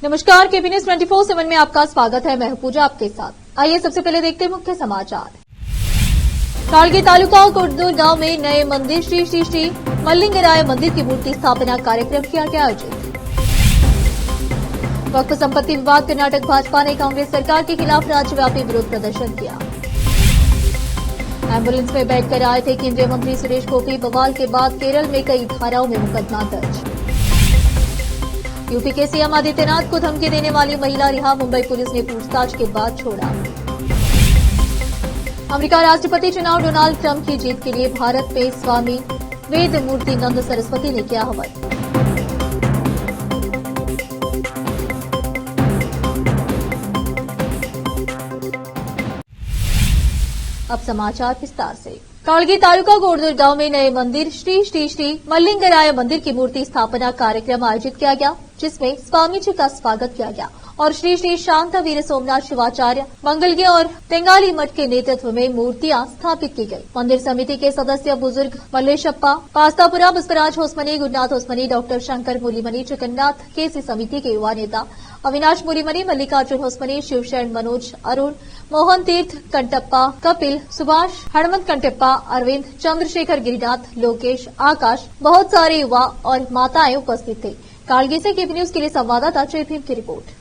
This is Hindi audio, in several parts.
नमस्कार, केबी न्यूज 24/7 में आपका स्वागत है। मैं हूं पूजा आपके साथ। आइए सबसे पहले देखते हैं मुख्य समाचार। कालगी तालुका कुर्दूर गांव में नए मंदिर श्री श्री श्री मल्लिंगराय मंदिर की मूर्ति स्थापना कार्यक्रम किया गया आयोजित। वक्फ संपत्ति विवाद कर्नाटक भाजपा ने कांग्रेस सरकार के खिलाफ राज्यव्यापी विरोध प्रदर्शन किया। एम्बुलेंस में बैठकर आए थे केंद्रीय मंत्री सुरेश गोपी। बवाल के बाद केरल में कई धाराओं में मुकदमा दर्ज। यूपी के सीएम आदित्यनाथ को धमकी देने वाली महिला रिहा, मुंबई पुलिस ने पूछताछ के बाद छोड़ा। अमेरिका राष्ट्रपति चुनाव, डोनाल्ड ट्रंप की जीत के लिए भारत में स्वामी वेद मूर्ति नंद सरस्वती ने किया हवन। अब समाचार विस्तार से। कालगी तालुका गोरदूर गांव में नए मंदिर श्री श्री श्री मल्लिंगराय मंदिर की मूर्ति स्थापना कार्यक्रम आयोजित किया गया, जिसमें स्वामी जी का स्वागत किया गया और श्री श्री शांता वीर सोमनाथ शिवाचार्य मंगलगे और तेंगाली मठ के नेतृत्व में मूर्तियां स्थापित की गई। मंदिर समिति के सदस्य बुजुर्ग मल्लेशप्पा पास्तापुरा, बसवराज होसमनी, गुरुनाथ होसमनी, डॉक्टर शंकर मूलीमनी, जगन्नाथ केसी समिति के युवा नेता अविनाश मूलीमनी, मल्लिकार्जुन होसमनी, शिवशरण मनोज, अरुण, मोहन तीर्थ कंटप्पा, कपिल, सुभाष, हनुमंत कंटप्पा, अरविंद, चंद्रशेखर, गिरिनाथ, लोकेश, आकाश, बहुत सारे युवा और माताएं उपस्थित थे। कालगी से केबी न्यूज के लिए संवाददाता जय भीम की रिपोर्ट।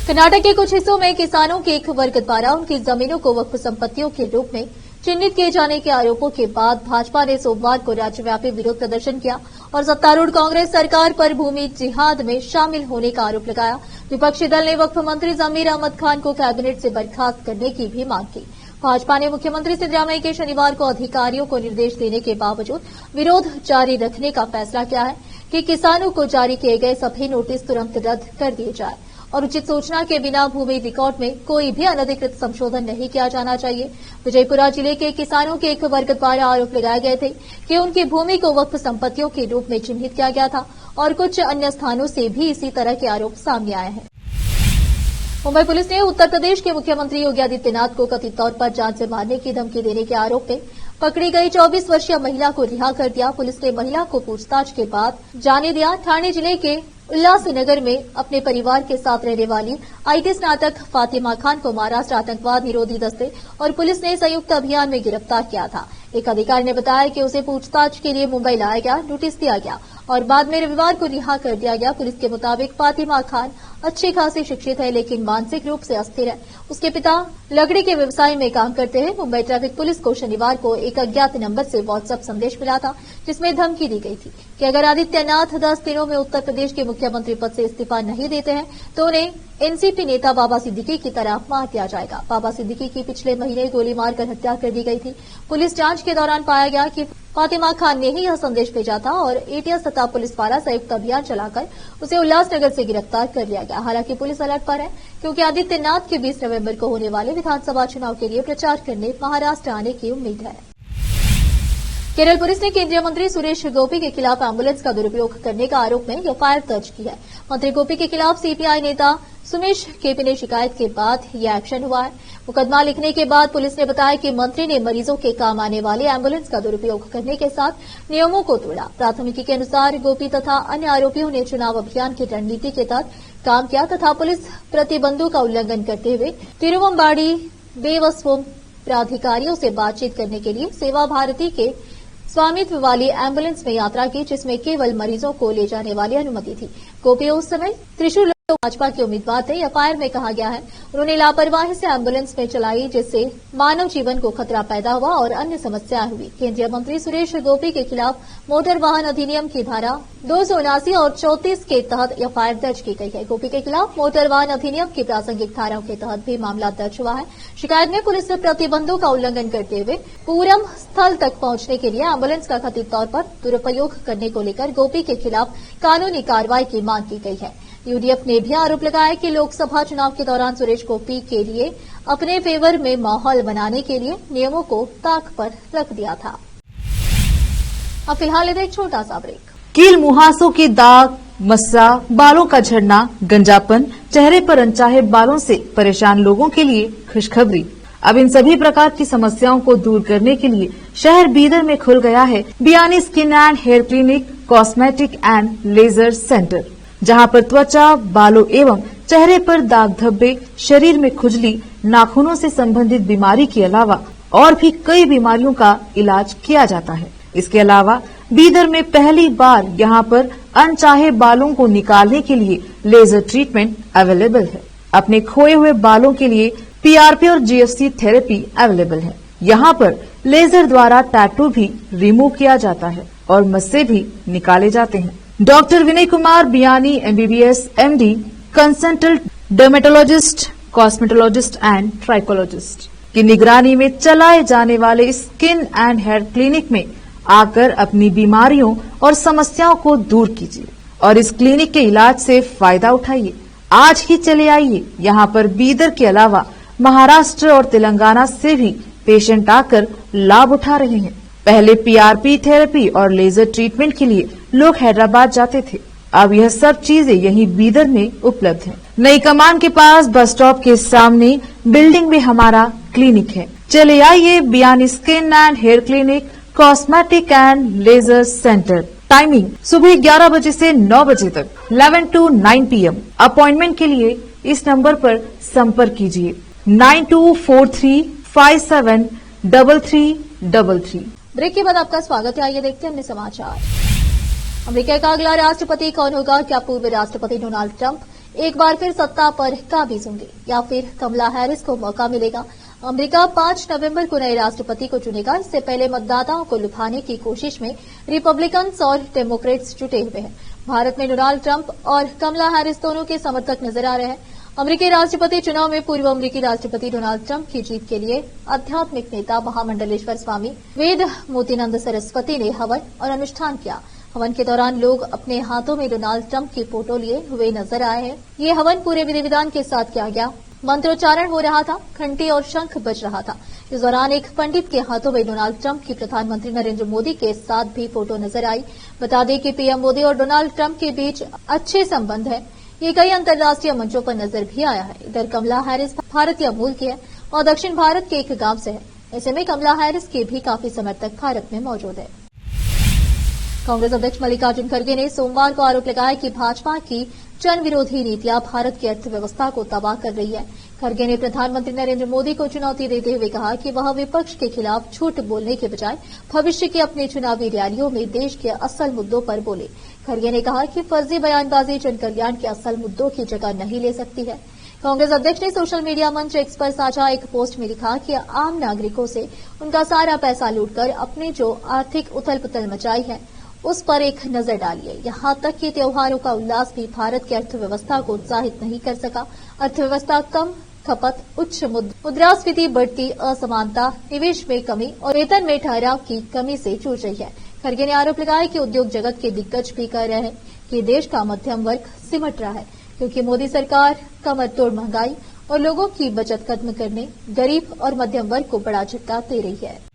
कर्नाटक के कुछ हिस्सों में किसानों के एक वर्ग द्वारा उनकी जमीनों को वक्फ संपत्तियों के रूप में चिन्हित किए जाने के आरोपों के बाद भाजपा ने सोमवार को राज्यव्यापी विरोध प्रदर्शन किया और सत्तारूढ़ कांग्रेस सरकार पर भूमि जिहाद में शामिल होने का आरोप लगाया। विपक्षी दल ने वक्फ मंत्री जमीर अहमद खान को कैबिनेट से बर्खास्त करने की भी मांग की। भाजपा ने मुख्यमंत्री सिद्धरामैया के शनिवार को अधिकारियों को निर्देश देने के बावजूद विरोध जारी रखने का फैसला किया है कि किसानों को जारी किए गए सभी नोटिस तुरंत रद्द कर दिए जाए और उचित सूचना के बिना भूमि रिकॉर्ड में कोई भी अनधिकृत संशोधन नहीं किया जाना चाहिए। विजयपुरा जिले के किसानों के एक वर्ग द्वारा आरोप लगाए गए थे कि उनकी भूमि को वक्फ संपत्तियों के रूप में चिन्हित किया गया था और कुछ अन्य स्थानों से भी इसी तरह के आरोप सामने आए हैं। मुंबई पुलिस ने उत्तर प्रदेश के मुख्यमंत्री योगी आदित्यनाथ को कथित तौर पर जान से मारने की धमकी देने के आरोप में पकड़ी गई 24 वर्षीय महिला को रिहा कर दिया। पुलिस ने महिला को पूछताछ के बाद जाने दिया। ठाणे जिले के उल्लासनगर में अपने परिवार के साथ रहने वाली आईटी स्नातक फातिमा खान को महाराष्ट्र आतंकवाद निरोधी दस्ते और पुलिस ने संयुक्त अभियान में गिरफ्तार किया था। एक अधिकारी ने बताया कि उसे पूछताछ के लिए मुंबई लाया गया, नोटिस दिया गया और बाद में रविवार को रिहा कर दिया गया। पुलिस के मुताबिक फातिमा खान अच्छी खासी शिक्षित है, लेकिन मानसिक रूप से अस्थिर है। उसके पिता लकड़ी के व्यवसाय में काम करते हैं। मुंबई ट्रैफिक पुलिस को शनिवार को एक अज्ञात नंबर से व्हाट्सएप संदेश मिला था, जिसमें धमकी दी गई थी कि अगर आदित्यनाथ 10 दिनों में उत्तर प्रदेश के मुख्यमंत्री पद से इस्तीफा नहीं देते हैं तो उन्हें एनसीपी नेता बाबा सिद्दीकी की तरह मार दिया जाएगा। बाबा सिद्दीकी की पिछले महीने गोली मारकर हत्या कर दी गई थी। पुलिस जांच के दौरान पाया गया कि फातिमा खान ने ही यह संदेश भेजा था और एटीएस तथा पुलिस द्वारा संयुक्त अभियान चलाकर उसे उल्लासनगर से गिरफ्तार कर लिया गया। हालांकि पुलिस अलर्ट पर है क्योंकि आदित्यनाथ के 20 नवंबर को होने वाले विधानसभा चुनाव के लिए प्रचार करने महाराष्ट्र आने की उम्मीद है। केरल पुलिस ने केंद्रीय मंत्री सुरेश गोपी के खिलाफ एम्बुलेंस का दुरुपयोग करने का आरोप में एफआईआर दर्ज की है। मंत्री गोपी के खिलाफ सीपीआई नेता सुमेश केपी ने शिकायत के बाद यह एक्शन हुआ है। मुकदमा लिखने के बाद पुलिस ने बताया कि मंत्री ने मरीजों के काम आने वाले एम्बुलेंस का दुरुपयोग करने के साथ नियमों को तोड़ा। प्राथमिकी के अनुसार गोपी तथा अन्य आरोपियों ने चुनाव अभियान की रणनीति के तहत काम किया तथा पुलिस प्रतिबंधों का उल्लंघन करते हुए तिरुवंबाड़ी देवस्वम प्राधिकारियों से बातचीत करने के लिए सेवा भारती के स्वामित्व वाली एम्बुलेंस में यात्रा की, जिसमें केवल मरीजों को ले जाने वाली अनुमति थी। गोपी उस समय त्रिशूल भाजपा के उम्मीदवार थे। एफआईआर में कहा गया है उन्होंने लापरवाही से एम्बुलेंस में चलाई, जिससे मानव जीवन को खतरा पैदा हुआ और अन्य समस्याएं हुई। केंद्रीय मंत्री सुरेश गोपी के खिलाफ मोटर वाहन अधिनियम की धारा 279 और 34 के तहत एफआईआर दर्ज की गई है। गोपी के खिलाफ मोटर वाहन अधिनियम की प्रासंगिक धाराओं के तहत भी मामला दर्ज हुआ है। शिकायत में पुलिस ने प्रतिबंधों का उल्लंघन करते हुए पूरम स्थल तक पहुंचने के लिए एम्बुलेंस का कथित तौर पर दुरुपयोग करने को लेकर गोपी के खिलाफ कानूनी कार्रवाई की मांग की गई है। यूडीएफ ने भी आरोप लगाया कि लोकसभा चुनाव के दौरान सुरेश गोपी के लिए अपने फेवर में माहौल बनाने के लिए नियमों को ताक पर रख दिया था। अब फिलहाल एक छोटा सा ब्रेक। कील मुहासों की दाग, मस्सा, बालों का झड़ना, गंजापन, चेहरे पर अनचाहे बालों से परेशान लोगों के लिए खुशखबरी। अब इन सभी प्रकार की समस्याओं को दूर करने के लिए शहर बीदर में खुल गया है Biyani skin and hair clinic, cosmetic and laser centre. जहां पर त्वचा, बालों एवं चेहरे पर दाग धब्बे, शरीर में खुजली, नाखूनों से संबंधित बीमारी के अलावा और भी कई बीमारियों का इलाज किया जाता है। इसके अलावा बीदर में पहली बार यहां पर अनचाहे बालों को निकालने के लिए लेजर ट्रीटमेंट अवेलेबल है। अपने खोए हुए बालों के लिए पीआरपी और जीएफसी थेरेपी अवेलेबल है। यहाँ पर लेजर द्वारा टैटू भी रिमूव किया जाता है और मस्से भी निकाले जाते हैं। Doctor Vinay Kumar Biyani MBBS MD, consultant dermatologist, cosmetologist and trichologist की निगरानी में चलाए जाने वाले स्किन एंड हेयर क्लिनिक में आकर अपनी बीमारियों और समस्याओं को दूर कीजिए और इस क्लिनिक के इलाज से फायदा उठाइए। आज ही चले आइए। यहाँ पर बीदर के अलावा महाराष्ट्र और तेलंगाना से भी पेशेंट आकर लाभ उठा रहे हैं। पहले पीआरपी थेरेपी और लेजर ट्रीटमेंट के लिए लोग हैदराबाद जाते थे। अब यह सब चीजें यहीं बीदर में उपलब्ध हैं। नई कमान के पास बस स्टॉप के सामने बिल्डिंग में हमारा क्लिनिक है। चले आइए Biyani skin and hair clinic, cosmetic and laser centre. Timing सुबह 11 बजे से 9 बजे तक, 11 to 9 PM। अपॉइंटमेंट के लिए इस नंबर पर संपर्क कीजिए 9243573333। ब्रेक के बाद आपका स्वागत है। आइए देखते हैं अन्य समाचार। अमेरिका का अगला राष्ट्रपति कौन होगा? क्या पूर्व राष्ट्रपति डोनाल्ड ट्रंप एक बार फिर सत्ता पर काबिज होंगे या फिर कमला हैरिस को मौका मिलेगा? अमेरिका 5 नवंबर को नए राष्ट्रपति को चुनेगा। इससे पहले मतदाताओं को लुभाने की कोशिश में रिपब्लिकन्स और डेमोक्रेट्स जुटे हुए हैं। भारत में डोनाल्ड ट्रंप और कमला हैरिस दोनों के समर्थक नजर आ रहे हैं। अमेरिकी राष्ट्रपति चुनाव में पूर्व अमेरिकी राष्ट्रपति डोनाल्ड ट्रंप की जीत के लिए आध्यात्मिक नेता महामंडलेश्वर स्वामी वेद मोतीनंद सरस्वती ने हवन और अनुष्ठान किया। हवन के दौरान लोग अपने हाथों में डोनाल्ड ट्रंप की फोटो लिए हुए नजर आए हैं। ये हवन पूरे विधि विधान के साथ किया गया। मंत्रोच्चारण हो रहा था, घंटी और शंख बज रहा था। इस दौरान एक पंडित के हाथों में डोनाल्ड ट्रंप की प्रधानमंत्री नरेंद्र मोदी के साथ भी फोटो नजर आई। बता दें कि पीएम मोदी और डोनाल्ड ट्रंप के बीच अच्छे संबंध हैं। ये कई अंतर्राष्ट्रीय मंचों पर नजर भी आया है। इधर कमला हैरिस भारतीय मूल की है और दक्षिण भारत के एक गांव से है। ऐसे में कमला हैरिस के भी काफी समर्थक भारत में मौजूद है। कांग्रेस अध्यक्ष मल्लिकार्जुन खड़गे ने सोमवार को आरोप लगाया कि भाजपा की जन विरोधी नीतियां भारत की अर्थव्यवस्था को तबाह कर रही है। खड़गे ने प्रधानमंत्री नरेंद्र मोदी को चुनौती देते हुए कहा कि वह विपक्ष के खिलाफ झूठ बोलने के बजाय भविष्य की अपनी चुनावी रैलियों में देश के असल मुद्दों पर बोले। खड़गे ने कहा कि फर्जी बयानबाजी जन कल्याण के असल मुद्दों की जगह नहीं ले सकती है। कांग्रेस अध्यक्ष ने सोशल मीडिया मंच एक्स पर साझा एक पोस्ट में लिखा कि आम नागरिकों से उनका सारा पैसा लूटकर अपने जो आर्थिक उथल पुथल मचाई है उस पर एक नजर डालिए। यहाँ तक कि त्योहारों का उल्लास भी भारत की अर्थव्यवस्था को उत्साहित नहीं कर सका। अर्थव्यवस्था कम खपत, उच्च मुद्रास्फीति, बढ़ती असमानता, निवेश में कमी और वेतन में ठहराव की कमी से जूझ रही है। खड़गे ने आरोप लगाया कि उद्योग जगत के दिग्गज भी कह रहे हैं कि देश का मध्यम वर्ग सिमट रहा है क्योंकि मोदी सरकार कमर तोड़ महंगाई और लोगों की बचत खत्म करने गरीब और मध्यम वर्ग को बड़ा झटका दे रही है।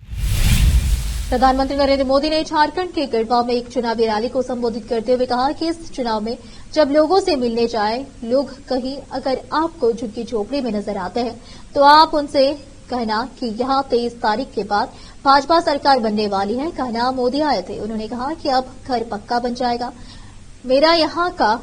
प्रधानमंत्री नरेंद्र मोदी ने झारखंड के गढ़वा में एक चुनावी रैली को संबोधित करते हुए कहा कि इस चुनाव में जब लोगों से मिलने जाए लोग कहीं अगर आपको झुग्गी झोपड़ी में नजर आते हैं तो आप उनसे कहना कि यहाँ 23 तारीख के बाद भाजपा सरकार बनने वाली है। कहना मोदी आए थे। उन्होंने कहा कि अब घर पक्का बन जाएगा। मेरा यहाँ का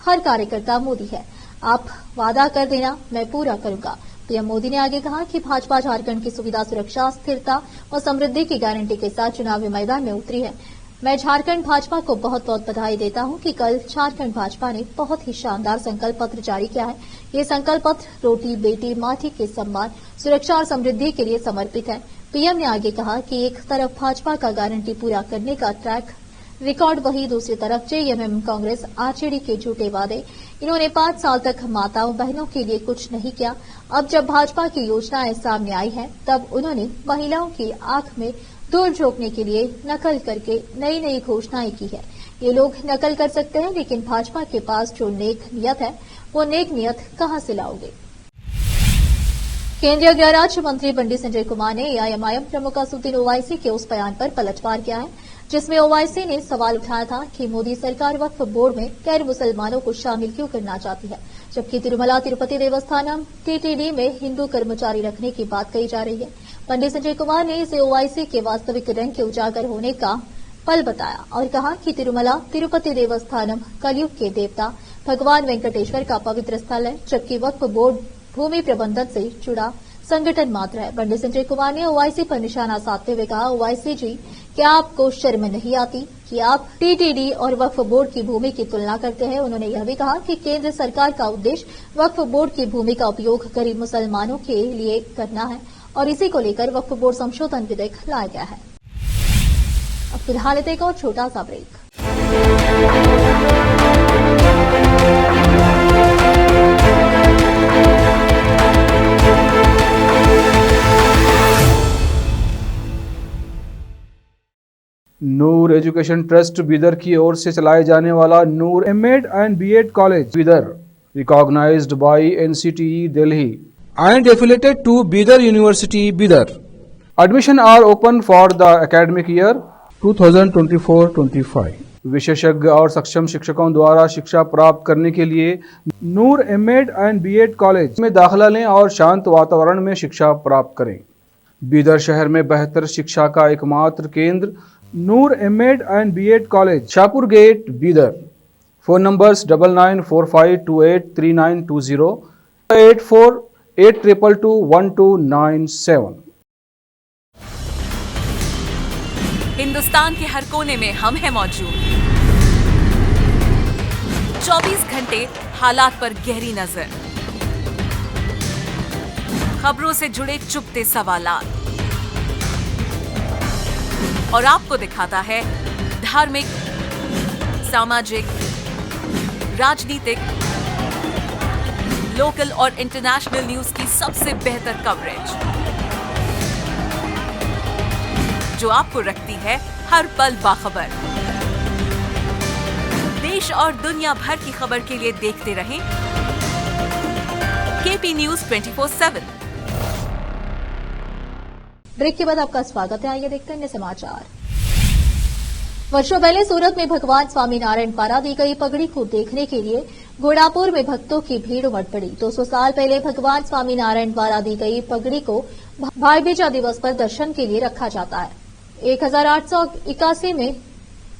हर कार्यकर्ता मोदी है। आप वादा कर देना, मैं पूरा करूंगा। पीएम मोदी ने आगे कहा कि भाजपा झारखंड की सुविधा, सुरक्षा, स्थिरता और समृद्धि की गारंटी के साथ चुनावी मैदान में उतरी है। मैं झारखंड भाजपा को बहुत बहुत बधाई देता हूं कि कल झारखंड भाजपा ने बहुत ही शानदार संकल्प पत्र जारी किया है। ये संकल्प पत्र रोटी, बेटी, माटी के सम्मान, सुरक्षा और समृद्धि के लिए समर्पित है। पीएम ने आगे कहा कि एक तरफ भाजपा का गारंटी पूरा करने का ट्रैक रिकॉर्ड, वहीं दूसरी तरफ जेएमएम कांग्रेस आरजेडी के झूठे वादे। इन्होंने 5 साल तक माताओं बहनों के लिए कुछ नहीं किया। अब जब भाजपा की योजनाएं सामने आई है तब उन्होंने महिलाओं की आंख में धूल झोंकने के लिए नकल करके नई नई घोषणाएं की है। ये लोग नकल कर सकते हैं लेकिन भाजपा के पास जो नेक नियत है वो नेक नियत कहां से लाओगे। केंद्रीय गृह राज्य मंत्री पंडित संजय कुमार ने एआईएमआईएम प्रमुख असदुद्दीन ओवैसी के उस बयान पर पलटवार किया है जिसमें ओवैसी ने सवाल उठाया था कि मोदी सरकार वक्फ बोर्ड में गैर मुसलमानों को शामिल क्यों करना चाहती है, जबकि तिरुमला तिरुपति देवस्थानम टीटीडी में हिंदू कर्मचारी रखने की बात कही जा रही है। पंडित संजय कुमार ने इसे ओवैसी के वास्तविक रंग के उजागर होने का पल बताया और कहा कि तिरुमला तिरुपति देवस्थानम कलयुग के देवता भगवान वेंकटेश्वर का पवित्र स्थल है, जबकि वक्फ बोर्ड भूमि प्रबंधन से जुड़ा संगठन मात्र है। पंडित संजय कुमार ने ओवाईसी पर निशाना साधते हुए कहा, ओवाईसी जी, क्या आपको शर्म नहीं आती कि आप टीटीडी और वक्फ बोर्ड की भूमि की तुलना करते हैं। उन्होंने यह भी कहा कि केंद्र सरकार का उद्देश्य वक्फ बोर्ड की भूमि का उपयोग गरीब मुसलमानों के लिए करना है और इसी को लेकर वक्फ बोर्ड संशोधन विधेयक लाया गया है। अब फिलहाल एक और छोटा सा break. Noor education trust Bidar की ओर से चलाए जाने वाला Noor MEd and BEd college Bidar, recognised by NCTE Delhi and affiliated to Bidar University, Bidar. Admission are open for the academic year 2024-25. विशेषज्ञ और सक्षम शिक्षकों द्वारा शिक्षा प्राप्त करने के लिए नूर एमएड एंड बीएड कॉलेज में दाखिला लें और शांत वातावरण में शिक्षा प्राप्त करें। बीदर शहर में बेहतर शिक्षा का एकमात्र केंद्र Noor MEd and BEd college, Shahpur gate, Bidar. Phone numbers 9945283920, 8482221297। Hindustan के हर कोने में हम हैं मौजूद। 24 घंटे हालात पर गहरी नजर, खबरों से जुड़े चुपते सवालात और आपको दिखाता है धार्मिक, सामाजिक, राजनीतिक, लोकल और इंटरनेशनल न्यूज की सबसे बेहतर कवरेज, जो आपको रखती है हर पल बाखबर। देश और दुनिया भर की खबर के लिए देखते रहें केपी न्यूज 24/7। ब्रेक के बाद आपका स्वागत है। आइए देखते हैं समाचार। वर्षों पहले सूरत में भगवान स्वामीनारायण द्वारा दी गई पगड़ी को देखने के लिए घोड़ापुर में भक्तों की भीड़ उमड़ पड़ी। 200 साल पहले भगवान स्वामीनारायण द्वारा दी गई पगड़ी को भाई बीजा दिवस पर दर्शन के लिए रखा जाता है। 1881 में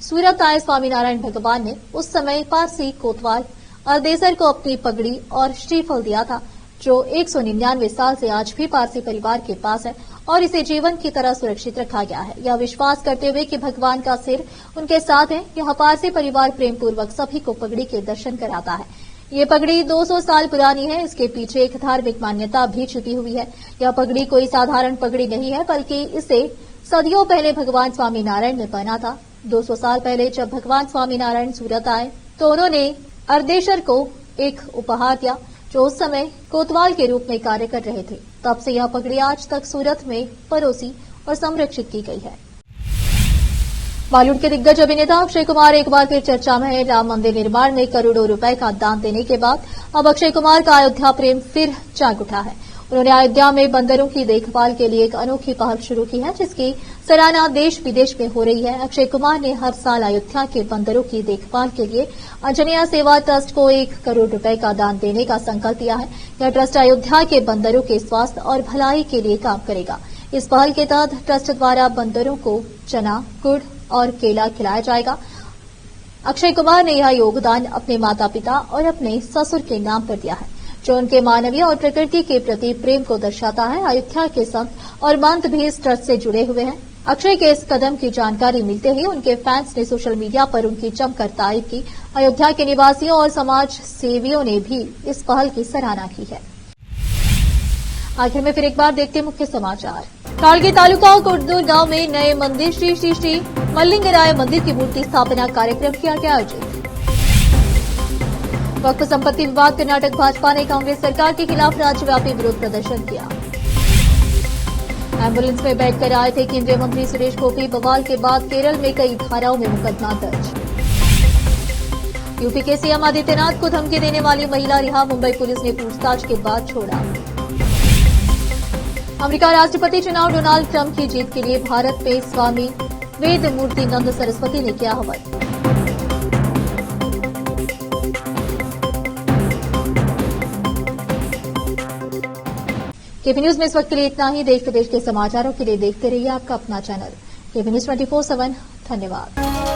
सूरत आए स्वामीनारायण भगवान ने उस समय पारसी कोतवाल अर्देसर को अपनी पगड़ी और श्रीफल दिया था, जो 199 साल से आज भी पारसी परिवार के पास है और इसे जीवन की तरह सुरक्षित रखा गया है। यह विश्वास करते हुए कि भगवान का सिर उनके साथ है, यह पारसी परिवार प्रेम पूर्वक सभी को पगड़ी के दर्शन कराता है। ये पगड़ी 200 साल पुरानी है। इसके पीछे एक धार्मिक मान्यता भी छिपी हुई है। यह पगड़ी कोई साधारण पगड़ी नहीं है, बल्कि इसे सदियों पहले भगवान स्वामीनारायण ने पहना था। 200 साल पहले जब भगवान स्वामीनारायण सूरत आए तो उन्होंने अर्देशर को एक उपहार दिया, जो उस समय कोतवाल के रूप में कार्य कर रहे थे। तब से यह पगड़ी आज तक सूरत में परोसी और संरक्षित की गई है। बॉलीवुड के दिग्गज अभिनेता अक्षय कुमार एक बार फिर चर्चा में है। राम मंदिर निर्माण में करोड़ों रुपए का दान देने के बाद अब अक्षय कुमार का अयोध्या प्रेम फिर जाग उठा है। उन्होंने अयोध्या में बंदरों की देखभाल के लिए एक अनोखी पहल शुरू की है, जिसकी सराहना देश विदेश में हो रही है। अक्षय कुमार ने हर साल अयोध्या के बंदरों की देखभाल के लिए अंजनेया सेवा ट्रस्ट को 1 करोड़ रुपए का दान देने का संकल्प लिया है। यह ट्रस्ट अयोध्या के बंदरों के स्वास्थ्य और भलाई के लिए काम करेगा। इस पहल के तहत ट्रस्ट द्वारा बंदरों को चना, गुड़ और केला खिलाया जाएगा। अक्षय कुमार ने यह योगदान अपने माता पिता और अपने ससुर के नाम पर दिया है, जो उनके मानवीय और प्रकृति के प्रति प्रेम को दर्शाता है। अयोध्या के संत और महंत भी इस ट्रस्ट से जुड़े हुए हैं। अक्षय के इस कदम की जानकारी मिलते ही उनके फैंस ने सोशल मीडिया पर उनकी जमकर तारीफ की। अयोध्या के निवासियों और समाज सेवियों ने भी इस पहल की सराहना की है। आखिर में फिर एक बार देखते हैं मुख्य समाचार। कालगी तालुका कोटदूर गांव में नए मंदिर श्री श्री श्री मल्लिंगराय मंदिर की मूर्ति स्थापना कार्यक्रम किया गया आयोजित। वक्फ संपत्ति विवाद कर्नाटक भाजपा ने कांग्रेस सरकार के खिलाफ राज्यव्यापी विरोध प्रदर्शन किया। एम्बुलेंस में बैठकर आए थे केंद्रीय मंत्री सुरेश गोपी। बवाल के बाद केरल में कई धाराओं में मुकदमा दर्ज। यूपी के सीएम आदित्यनाथ को धमकी देने वाली महिला रिहा, मुंबई पुलिस ने पूछताछ के बाद छोड़ा। अमेरिका राष्ट्रपति चुनाव, डोनाल्ड ट्रंप की जीत के लिए भारत में स्वामी वेद मूर्ति नंद सरस्वती ने किया हवन। केपी न्यूज में इस वक्त के लिए इतना ही। देश प्रदेश के समाचारों के लिए देखते रहिए आपका अपना चैनल केपी न्यूज 24/7। धन्यवाद।